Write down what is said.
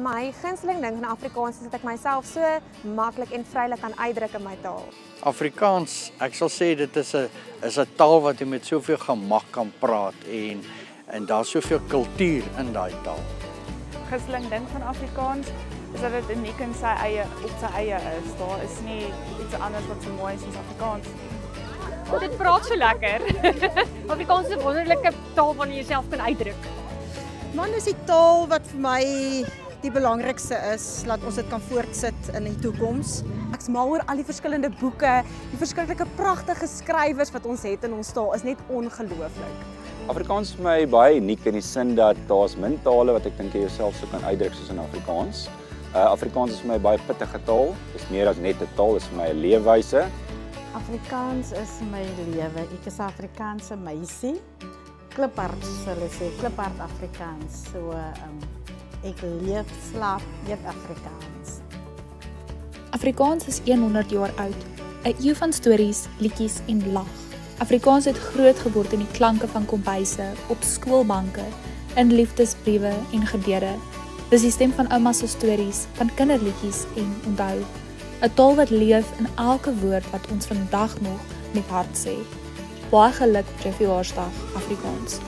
My gunsteling ding van Afrikaans is dat ek myself so maklik en vrylik kan uitdruk in my taal. Afrikaans, ek sal sê dit is 'n taal wat jy met soveel gemak kan praat en daar's soveel kultuur in daai taal. Gunsteling ding van Afrikaans is dat dit uniek in sy eie is. Daar is nie iets anders wat so mooi is soos Afrikaans. Dit praat so lekker. Afrikaans is 'n wonderlike taal waarin jy jouself kan uitdruk. Man, is die taal wat vir my die belangrikste is, laat ons dit kan voortsit in die toekoms. Ek's mal oor al die verskillende boeke, die verskriklike pragtige skrywers wat ons het in ons taal is net ongelooflik. Afrikaans is vir my baie uniek in die sin dat daar's min tale wat ek dink jy jouself so kan uitdruk soos in Afrikaans. Afrikaans is vir my baie pittige taal. Dit is meer as net 'n taal, dit is vir my 'n leefwyse. Afrikaans is my lewe. Ek is 'n Afrikaanse meisie. Kliphard sal ek sê, kliphard Afrikaans. So ek leef, slaap, eet Afrikaans. Afrikaans is 100 jaar oud. 'n eeu van stories, liedjies en lag. Afrikaans het groot geword in die klanke van kombuise, op skoolbanke, in liefdesbriewe en gebede. Dis die stem van ouma se stories, van kinderliedjies en onthou. 'n Taal wat leef in elke woord wat ons vandag nog met hart sê. Baie geluk op jou verjaarsdag, Afrikaans.